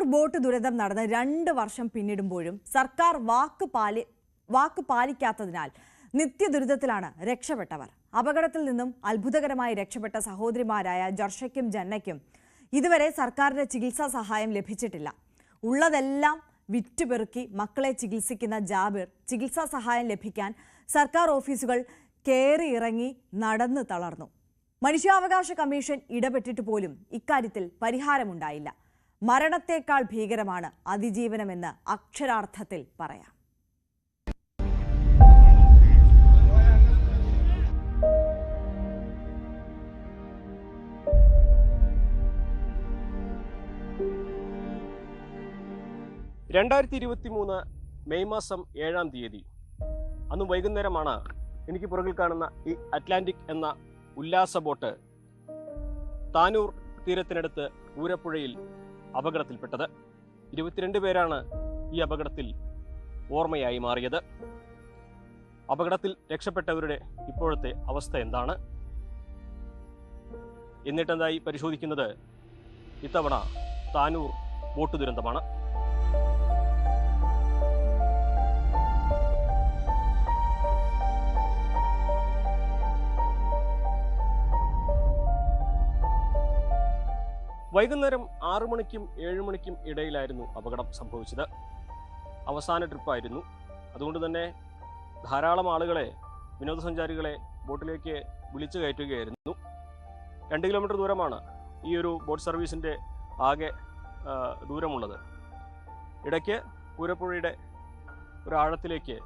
Tanur boat ദുരന്തം നടന്ന് 2 വർഷം പിന്നിടുമ്പോഴും സർക്കാർ വാക്ക് പാലിക്കാത്തതിനാൽ നിത്യദുരിതത്തിലാണ് രക്ഷപ്പെട്ടവർ. അപകടത്തിൽ നിന്നും അത്ഭുതകരമായി രക്ഷപ്പെട്ട സഹോദരിമാരായ ജർഷയ്ക്കും ജന്നയ്ക്കും ഇതുവരെ സർക്കാരിന്റെ ചികിത്സാ സഹായം ലഭിച്ചിട്ടില്ല. ഉള്ളതെല്ലാം വിറ്റുപെറുക്കി മക്കളെ ചികിത്സിക്കുന്ന ജാബിർ ചികിത്സാ സഹായം ലഭിക്കാൻ സർക്കാർ ഓഫീസുകൾ കയറി ഇറങ്ങി നടന്നു തളർന്നു. മനുഷ്യാവകാശ കമ്മീഷൻ ഇടപെട്ടിട്ട് പോലും ഇക്കാര്യത്തിൽ പരിഹാരമുണ്ടായില്ല. മരണത്തേക്കാൾ ഭീകരമാണ് അതിജീവനമെന്ന് അക്ഷരാർത്ഥത്തിൽ പറയാം. മെയ് മാസം 7-ാം തീയതി അന്ന് വൈകുന്നേരമാണ് എനിക്ക് പുറകിൽ കാണുന്ന ഈ അറ്റ്ലാന്റിക് എന്ന ഉല്ലാസ ബോട്ട് താനൂർ തീരത്തിനടുത്ത് പൂരപ്പുഴയിൽ അപകടത്തിൽപ്പെട്ടത്. 22 പേരാണ് ഈ അപകടത്തിൽ ഓർമ്മയായി മാറിയത്. അപകടത്തിൽ രക്ഷപ്പെട്ടവരുടെ ഇപ്പോഴത്തെ അവസ്ഥ എന്താണ്? എന്നിട്ടെന്തായി പരിശോധിക്കുന്നത് ഇത്തവണ താനൂർ ബോട്ട് ദുരന്തമാണ്. വൈകുന്നേരം 6 മണിക്കും 7 മണിക്കും ഇടയിലായിരുന്നു അപകടം സംഭവിച്ചത്. അവസാന ട്രിപ്പായിരുന്നു. അതുകൊണ്ട് തന്നെ ധാരാളം ആളുകളെ, വിനോദസഞ്ചാരികളെ ബോട്ടിലേക്ക് വിളിച്ചു കയറ്റുകയായിരുന്നു. 2 കിലോമീറ്റർ ദൂരമാണ് ഈ ഒരു ബോട്ട് സർവീസിൻ്റെ ആകെ ദൂരമുള്ളത്. ഇടയ്ക്ക് പൂരപ്പുഴയുടെ ഒരു ആഴത്തിലേക്ക്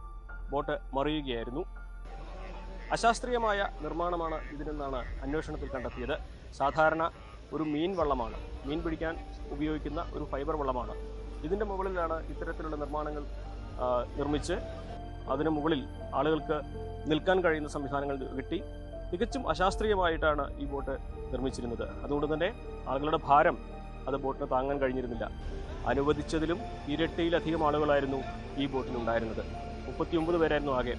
ബോട്ട് മറിയുകയായിരുന്നു. അശാസ്ത്രീയമായ നിർമ്മാണമാണ് ഇതിനെന്നാണ് അന്വേഷണത്തിൽ കണ്ടെത്തിയത്. സാധാരണ ഒരു മീൻ വള്ളമാണ്, മീൻ പിടിക്കാൻ ഉപയോഗിക്കുന്ന ഒരു ഫൈബർ വള്ളമാണ്. ഇതിൻ്റെ മുകളിലാണ് ഇത്തരത്തിലുള്ള നിർമ്മാണങ്ങൾ നിർമ്മിച്ച് അതിന് മുകളിൽ ആളുകൾക്ക് നിൽക്കാൻ കഴിയുന്ന സംവിധാനങ്ങൾ കിട്ടി. തികച്ചും അശാസ്ത്രീയമായിട്ടാണ് ഈ ബോട്ട് നിർമ്മിച്ചിരുന്നത്. അതുകൊണ്ട് തന്നെ ആളുകളുടെ ഭാരം അത് ബോട്ടിന് താങ്ങാൻ കഴിഞ്ഞിരുന്നില്ല. അനുവദിച്ചതിലും ഇരട്ടിയിലധികം ആളുകളായിരുന്നു ഈ ബോട്ടിലുണ്ടായിരുന്നത്. 39 പേരായിരുന്നു ആകെ.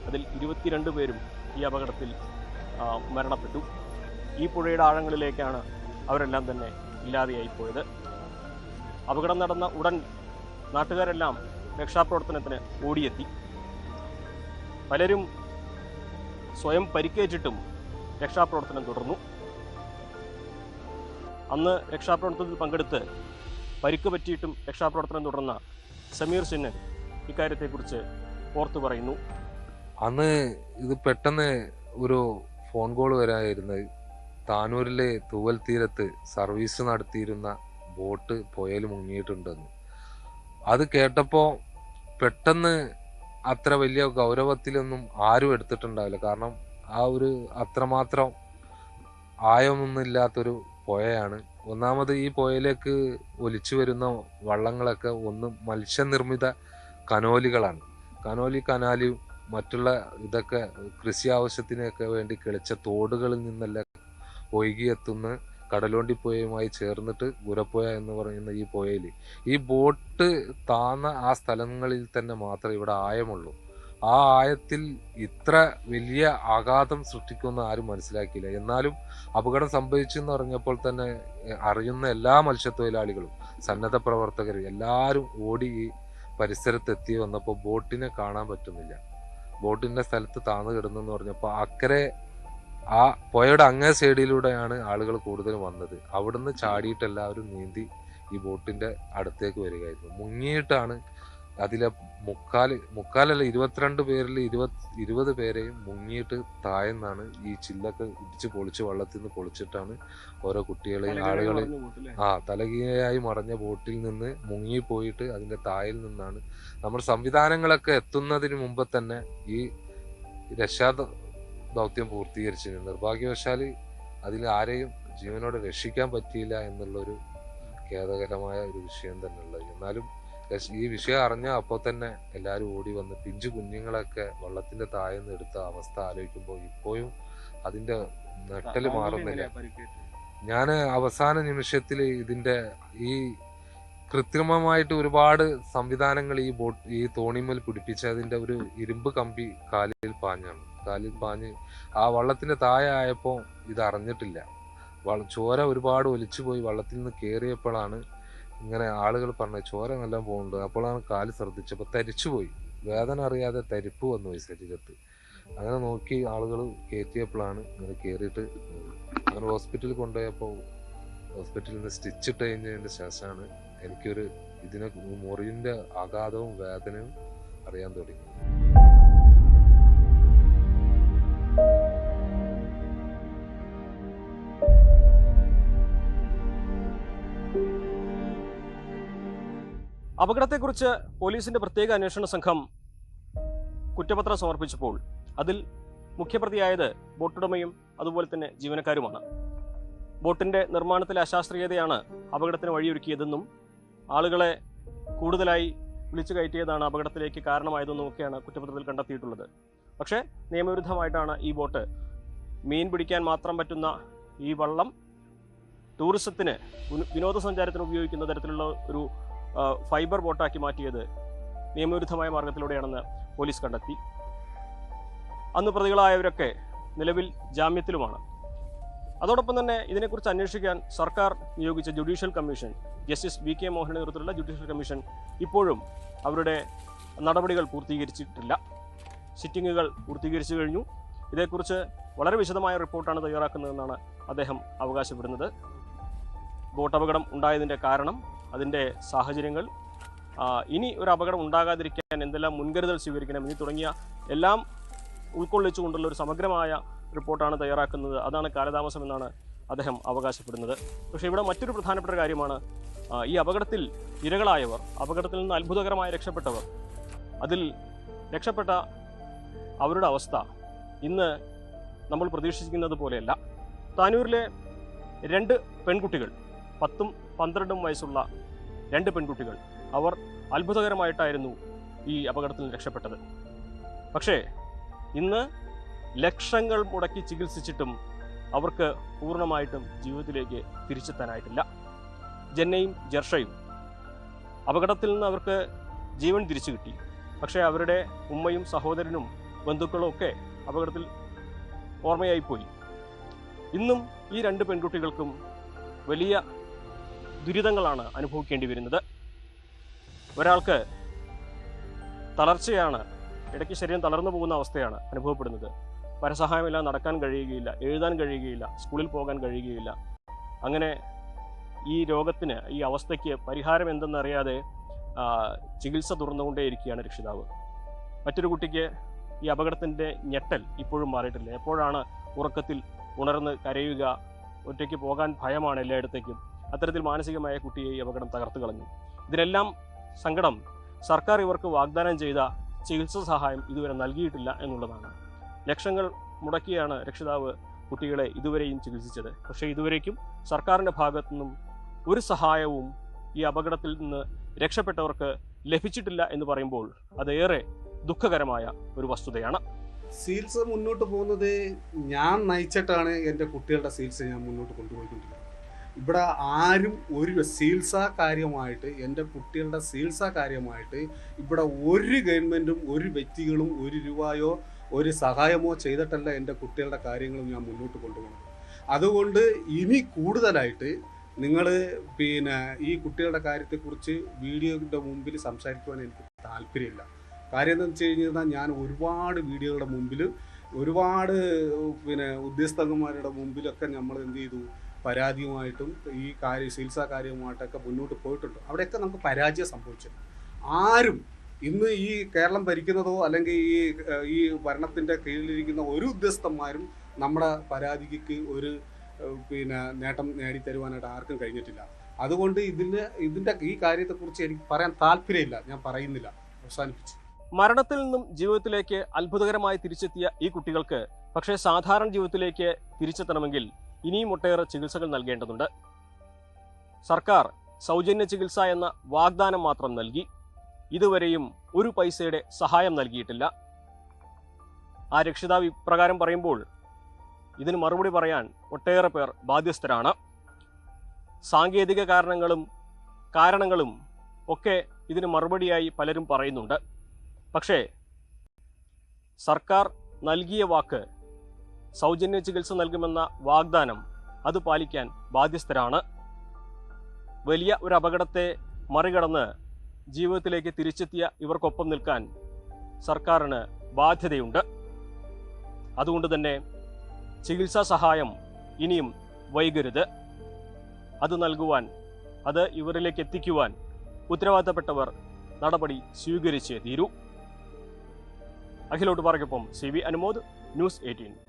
അതിൽ 22 പേരും ഈ അപകടത്തിൽ മരണപ്പെട്ടു. ഈ പുഴയുടെ ആഴങ്ങളിലേക്കാണ് അവരെല്ലാം തന്നെ ഇല്ലാതെയായി പോയത്. അപകടം നടന്ന ഉടൻ നാട്ടുകാരെല്ലാം രക്ഷാപ്രവർത്തനത്തിന് ഓടിയെത്തി. പലരും സ്വയം പരിക്കേറ്റിട്ടും രക്ഷാപ്രവർത്തനം തുടർന്നു. അന്ന് രക്ഷാപ്രവർത്തനത്തിൽ പങ്കെടുത്ത് പരിക്ക് പറ്റിയിട്ടും രക്ഷാപ്രവർത്തനം തുടർന്ന സമീർ ചിന്നൻ ഇക്കാര്യത്തെക്കുറിച്ച് ഓർത്തു പറയുന്നു. അന്ന് ഇത് പെട്ടെന്ന് ഒരു ഫോൺ കോൾ വരായിരുന്നത്. താനൂരിലെ തൂവൽ തീരത്ത് സർവീസ് നടത്തിയിരുന്ന ബോട്ട് പുഴയിൽ മുങ്ങിയിട്ടുണ്ടെന്ന്. അത് കേട്ടപ്പോൾ പെട്ടെന്ന് അത്ര വലിയ ഗൗരവത്തിലൊന്നും ആരും എടുത്തിട്ടുണ്ടാവില്ല. കാരണം ആ ഒരു അത്രമാത്രം ആയമൊന്നുമില്ലാത്തൊരു പുഴയാണ്. ഒന്നാമത് ഈ പുഴയിലേക്ക് ഒലിച്ചു വരുന്ന വള്ളങ്ങളൊക്കെ ഒന്ന് മത്സ്യനിർമ്മിത കനോലികളാണ്. കനാലും മറ്റുള്ള ഇതൊക്കെ കൃഷി ആവശ്യത്തിനൊക്കെ വേണ്ടി കിളിച്ച തോടുകളിൽ നിന്നെല്ലാം ഒഴുകിയെത്തുന്ന കടലോണ്ടിപ്പുഴയുമായി ചേർന്നിട്ട് ഗുരപ്പുഴ എന്ന് പറയുന്ന ഈ പുഴയിൽ ഈ ബോട്ട് താന്ന ആ സ്ഥലങ്ങളിൽ തന്നെ മാത്രമേ ഇവിടെ ആയമുള്ളൂ. ആ ആയത്തിൽ ഇത്ര വലിയ ആഘാതം സൃഷ്ടിക്കുമെന്ന് ആരും മനസ്സിലാക്കിയില്ല. എന്നാലും അപകടം സംഭവിച്ചെന്ന് പറഞ്ഞപ്പോൾ തന്നെ അറിയുന്ന എല്ലാ മത്സ്യത്തൊഴിലാളികളും സന്നദ്ധ പ്രവർത്തകർ എല്ലാവരും ഓടി ഈ പരിസരത്തെത്തി വന്നപ്പോൾ ബോട്ടിനെ കാണാൻ പറ്റുന്നില്ല. ബോട്ടിൻ്റെ സ്ഥലത്ത് താന്നു കിടന്നെന്ന് പറഞ്ഞപ്പോൾ അക്കരെ ആ പുഴയുടെ അങ്ങേ സൈഡിലൂടെയാണ് ആളുകൾ കൂടുതലും വന്നത്. അവിടുന്ന് ചാടിയിട്ട് എല്ലാവരും നീന്തി ഈ ബോട്ടിൻ്റെ അടുത്തേക്ക് വരികയായിരുന്നു. മുങ്ങിയിട്ടാണ് അതിലെ മുക്കാലല്ല 22 പേരിൽ 20 പേരെയും മുങ്ങിയിട്ട് താഴ്ന്നാണ് ഈ ചില്ലൊക്കെ ഇടിച്ച് പൊളിച്ച് വള്ളത്തിൽ നിന്ന് പൊളിച്ചിട്ടാണ് ഓരോ കുട്ടികളെയും ആളുകൾ തലകീഴായി മറഞ്ഞ ബോട്ടിൽ നിന്ന് മുങ്ങിപ്പോയിട്ട് അതിൻ്റെ താഴിൽ നിന്നാണ് നമ്മൾ സംവിധാനങ്ങളൊക്കെ എത്തുന്നതിന് മുമ്പ് തന്നെ ഈ രക്ഷാ ദൗത്യം പൂർത്തീകരിച്ചിരുന്നു. നിർഭാഗ്യവശാൽ അതിൽ ആരെയും ജീവനോടെ രക്ഷിക്കാൻ പറ്റിയില്ല എന്നുള്ളൊരു ഖേദകരമായ ഒരു വിഷയം തന്നെ ഉള്ളത്. എന്നാലും ഈ വിഷയം അറിഞ്ഞ അപ്പോൾ തന്നെ എല്ലാവരും ഓടി വന്ന് പിഞ്ചു കുഞ്ഞുങ്ങളൊക്കെ വള്ളത്തിന്റെ താഴെന്ന് എടുത്ത അവസ്ഥ ആലോചിക്കുമ്പോൾ ഇപ്പോഴും അതിന്റെ നെട്ടല് മാറുന്നില്ല. ഞാൻ അവസാന നിമിഷത്തിൽ ഇതിന്റെ ഈ കൃത്രിമമായിട്ട് ഒരുപാട് സംവിധാനങ്ങൾ ഈ തോണിമേൽ പിടിപ്പിച്ചതിന്റെ ഒരു ഇരുമ്പ് കമ്പി കാലിൽ പാഞ്ഞ് ആ വള്ളത്തിന്റെ താഴെ ആയപ്പോൾ ഇത് അറിഞ്ഞിട്ടില്ല. ചോര ഒരുപാട് ഒലിച്ചു പോയി വള്ളത്തിൽ നിന്ന് കയറിയപ്പോഴാണ് ഇങ്ങനെ ആളുകൾ പറഞ്ഞു ചോര നല്ല പോകുന്നുണ്ട്. അപ്പോഴാണ് കാല് ശ്രദ്ധിച്ചപ്പോൾ തരിച്ചുപോയി. വേദന അറിയാതെ തരിപ്പ് വന്നു പോയി ശരീരത്ത്. അങ്ങനെ നോക്കി ആളുകൾ കയറ്റിയപ്പോഴാണ് ഇങ്ങനെ കയറിയിട്ട് അങ്ങനെ ഹോസ്പിറ്റലിൽ കൊണ്ടുപോയപ്പോൾ ഹോസ്പിറ്റലിൽ നിന്ന് സ്റ്റിച്ച് ഇട്ട് കഴിഞ്ഞതിന് ശേഷമാണ് എനിക്കൊരു ഇതിനെ മുറിവിൻ്റെ ആഘാതവും വേദനയും അറിയാൻ തുടങ്ങി. അപകടത്തെക്കുറിച്ച് പോലീസിന്റെ പ്രത്യേക അന്വേഷണ സംഘം കുറ്റപത്രം സമർപ്പിച്ചപ്പോൾ അതിൽ മുഖ്യപ്രതിയായത് ബോട്ടുടമയും അതുപോലെ തന്നെ ജീവനക്കാരുമാണ്. ബോട്ടിന്റെ നിർമ്മാണത്തിലെ അശാസ്ത്രീയതയാണ് അപകടത്തിന് വഴിയൊരുക്കിയതെന്നും ആളുകളെ കൂടുതലായി വിളിച്ചു കയറ്റിയതാണ് അപകടത്തിലേക്ക് കാരണമായതെന്നുമൊക്കെയാണ് കുറ്റപത്രത്തിൽ കണ്ടെത്തിയിട്ടുള്ളത്. പക്ഷേ നിയമവിരുദ്ധമായിട്ടാണ് ഈ ബോട്ട്, മീൻ പിടിക്കാൻ മാത്രം പറ്റുന്ന ഈ വള്ളം ടൂറിസത്തിന് വിനോദസഞ്ചാരത്തിന് ഉപയോഗിക്കുന്ന തരത്തിലുള്ള ഒരു ഫൈബർ ബോട്ടാക്കി മാറ്റിയത് നിയമവിരുദ്ധമായ മാർഗത്തിലൂടെയാണെന്ന് പോലീസ് കണ്ടെത്തി. അന്ന് പ്രതികളായവരൊക്കെ നിലവിൽ ജാമ്യത്തിലുമാണ്. അതോടൊപ്പം തന്നെ ഇതിനെക്കുറിച്ച് അന്വേഷിക്കാൻ സർക്കാർ നിയോഗിച്ച judicial commission, justice V K മോഹന്റെ നേതൃത്വത്തിലുള്ള ജുഡീഷ്യൽ കമ്മീഷൻ ഇപ്പോഴും അവരുടെ നടപടികൾ പൂർത്തീകരിച്ചിട്ടില്ല. സിറ്റിങ്ങുകൾ പൂർത്തീകരിച്ചു കഴിഞ്ഞു. ഇതേക്കുറിച്ച് വളരെ വിശദമായ റിപ്പോർട്ടാണ് തയ്യാറാക്കുന്നതെന്നാണ് അദ്ദേഹം അവകാശപ്പെടുന്നത്. ബോട്ട് അപകടം ഉണ്ടായതിൻ്റെ കാരണം, അതിൻ്റെ സാഹചര്യങ്ങൾ, ഇനി ഒരു അപകടം ഉണ്ടാകാതിരിക്കാൻ എന്തെല്ലാം മുൻകരുതൽ സ്വീകരിക്കണം എന്നീ തുടങ്ങിയ എല്ലാം ഉൾക്കൊള്ളിച്ചുകൊണ്ടുള്ള ഒരു സമഗ്രമായ റിപ്പോർട്ടാണ് തയ്യാറാക്കുന്നത്. അതാണ് കാലതാമസം എന്നാണ് അദ്ദേഹം അവകാശപ്പെടുന്നത്. പക്ഷേ ഇവിടെ മറ്റൊരു പ്രധാനപ്പെട്ട കാര്യമാണ്, ഈ അപകടത്തിൽ ഇരകളായവർ, അപകടത്തിൽ നിന്ന് അത്ഭുതകരമായി രക്ഷപ്പെട്ടവർ, അതിൽ രക്ഷപ്പെട്ട അവരുടെ അവസ്ഥ ഇന്ന് നമ്മൾ പ്രതീക്ഷിക്കുന്നത് പോലെയല്ല. താനൂരിലെ 2 പെൺകുട്ടികൾ, 10ഉം 12ഉം വയസ്സുള്ള 2 പെൺകുട്ടികൾ, അവർ അത്ഭുതകരമായിട്ടായിരുന്നു ഈ അപകടത്തിൽ രക്ഷപ്പെട്ടത്. പക്ഷേ ഇന്ന് ലക്ഷങ്ങൾ മുടക്കി ചികിത്സിച്ചിട്ടും അവർക്ക് പൂർണ്ണമായിട്ടും ജീവിതത്തിലേക്ക് തിരിച്ചെത്താനായിട്ടില്ല. ജന്നയും ജർഷയും അപകടത്തിൽ നിന്ന് അവർക്ക് ജീവൻ തിരിച്ചു കിട്ടി. പക്ഷേ അവരുടെ ഉമ്മയും സഹോദരനും ബന്ധുക്കളും ഒക്കെ അപകടത്തിൽ ഓർമ്മയായിപ്പോയി. ഇന്നും ഈ 2 പെൺകുട്ടികൾക്കും വലിയ ദുരിതങ്ങളാണ് അനുഭവിക്കേണ്ടി വരുന്നത്. ഒരാൾക്ക് തളർച്ചയാണ്, ഇടയ്ക്ക് ശരീരം തളർന്നു പോകുന്ന അവസ്ഥയാണ് അനുഭവപ്പെടുന്നത്. പരസഹായമില്ലാതെ നടക്കാൻ കഴിയുകയില്ല, എഴുതാൻ കഴിയുകയില്ല, സ്കൂളിൽ പോകാൻ കഴിയുകയില്ല. അങ്ങനെ ഈ രോഗത്തിന്, ഈ അവസ്ഥയ്ക്ക് പരിഹാരം എന്തെന്നറിയാതെ ചികിത്സ തുറന്നുകൊണ്ടേയിരിക്കുകയാണ് രക്ഷിതാവ്. മറ്റൊരു കുട്ടിക്ക് ഈ അപകടത്തിൻ്റെ ഞെട്ടൽ ഇപ്പോഴും മാറിയിട്ടില്ല. എപ്പോഴാണ് ഉറക്കത്തിൽ ഉണർന്ന് കരയുക, ഒറ്റയ്ക്ക് പോകാൻ ഭയമാണ് എല്ലായിടത്തേക്കും. അത്തരത്തിൽ മാനസികമായ കുട്ടിയെ ഈ അപകടം തകർത്തു കളഞ്ഞു. ഇതിനെല്ലാം സങ്കടം സർക്കാർ ഇവർക്ക് വാഗ്ദാനം ചെയ്ത ചികിത്സാ സഹായം ഇതുവരെ നൽകിയിട്ടില്ല എന്നുള്ളതാണ്. ലക്ഷങ്ങൾ മുടക്കിയാണ് രക്ഷിതാവ് കുട്ടികളെ ഇതുവരെയും ചികിത്സിച്ചത്. പക്ഷേ ഇതുവരേക്കും സർക്കാരിൻ്റെ ഭാഗത്തു നിന്നും ഒരു സഹായവും ഈ അപകടത്തിൽ നിന്ന് രക്ഷപ്പെട്ടവർക്ക് ലഭിച്ചിട്ടില്ല എന്ന് പറയുമ്പോൾ അതേറെ ദുഃഖകരമായ ഒരു വസ്തുതയാണ്. ചികിത്സ മുന്നോട്ട് പോകുന്നത് ഞാൻ നയിച്ചിട്ടാണ് എൻ്റെ കുട്ടികളുടെ ചികിത്സ ഞാൻ മുന്നോട്ട് കൊണ്ടുപോയിക്കൊണ്ടിരിക്കുന്നത്. ഇവിടെ ആരും ഒരു ചികിത്സാ കാര്യമായിട്ട്, എൻ്റെ കുട്ടികളുടെ ചികിത്സാ കാര്യമായിട്ട് ഇവിടെ ഒരു ഗവൺമെൻറ്റും ഒരു വ്യക്തികളും 1 രൂപയോ ഒരു സഹായമോ ചെയ്തിട്ടല്ല എൻ്റെ കുട്ടികളുടെ കാര്യങ്ങളും ഞാൻ മുന്നോട്ട് കൊണ്ടുപോകുന്നത്. അതുകൊണ്ട് ഇനി കൂടുതലായിട്ട് നിങ്ങൾ ഈ കുട്ടികളുടെ കാര്യത്തെക്കുറിച്ച് വീഡിയോയുടെ മുമ്പിൽ സംസാരിക്കുവാൻ എനിക്ക് താല്പര്യമില്ല. കാര്യം എന്താണെന്ന് വെച്ച് കഴിഞ്ഞാൽ ഞാൻ ഒരുപാട് വീഡിയോയുടെ മുമ്പിൽ, ഒരുപാട് ഉദ്യോഗസ്ഥന്മാരുടെ മുമ്പിലൊക്കെ നമ്മൾ എന്ത് ചെയ്തു, പരാതിയുമായിട്ടും ഈ ചികിത്സാ കാര്യവുമായിട്ടൊക്കെ മുന്നോട്ട് പോയിട്ടുണ്ട്. അവിടെയൊക്കെ നമുക്ക് പരാജയം സംഭവിച്ചു. ആരും ഇന്ന് ഈ കേരളം ഭരിക്കുന്നതോ അല്ലെങ്കിൽ ഈ ഭരണത്തിൻ്റെ കീഴിലിരിക്കുന്ന ഒരു ഉദ്യോഗസ്ഥന്മാരും നമ്മുടെ പരാതിക്ക് ഒരു നേട്ടം നേടിത്തരുവാനായിട്ട് ആർക്കും കഴിഞ്ഞിട്ടില്ല. അതുകൊണ്ട് ഇതിൻ്റെ ഈ കാര്യത്തെക്കുറിച്ച് എനിക്ക് പറയാൻ താല്പര്യമില്ല, ഞാൻ പറയുന്നില്ല, അവസാനിപ്പിച്ചു. മരണത്തിൽ നിന്നും ജീവിതത്തിലേക്ക് അത്ഭുതകരമായി തിരിച്ചെത്തിയ ഈ കുട്ടികൾക്ക് പക്ഷേ സാധാരണ ജീവിതത്തിലേക്ക് തിരിച്ചെത്തണമെങ്കിൽ ഇനിയും ഒട്ടേറെ ചികിത്സകൾ നൽകേണ്ടതുണ്ട്. സർക്കാർ സൗജന്യ ചികിത്സ എന്ന വാഗ്ദാനം മാത്രം നൽകി. ഇതുവരെയും ഒരു പൈസയുടെ സഹായം നൽകിയിട്ടില്ല. ആ രക്ഷിതാവ് ഇപ്രകാരം പറയുമ്പോൾ ഇതിന് മറുപടി പറയാൻ ഒട്ടേറെ പേർ ബാധ്യസ്ഥരാണ്. സാങ്കേതിക കാരണങ്ങളും ഒക്കെ ഇതിന് മറുപടിയായി പലരും പറയുന്നുണ്ട്. പക്ഷേ സർക്കാർ നൽകിയ വാക്ക്, സൗജന്യ ചികിത്സ നൽകുമെന്ന വാഗ്ദാനം, അത് പാലിക്കാൻ ബാധ്യസ്ഥരാണ്. വലിയ ഒരു അപകടത്തെ മറികടന്ന് ജീവിതത്തിലേക്ക് തിരിച്ചെത്തിയ ഇവർക്കൊപ്പം നിൽക്കാൻ സർക്കാരിന് ബാധ്യതയുണ്ട്. അതുകൊണ്ട് തന്നെ ചികിത്സാ സഹായം ഇനിയും വൈകരുത്. അത് നൽകുവാൻ, അത് ഇവരിലേക്ക് എത്തിക്കുവാൻ ഉത്തരവാദിത്തപ്പെട്ടവർ നടപടി സ്വീകരിച്ചേ തീരൂ. അഖിലോട്ട് പാറയ്ക്കൊപ്പം CV അനുമോദ്, ന്യൂസ് 18.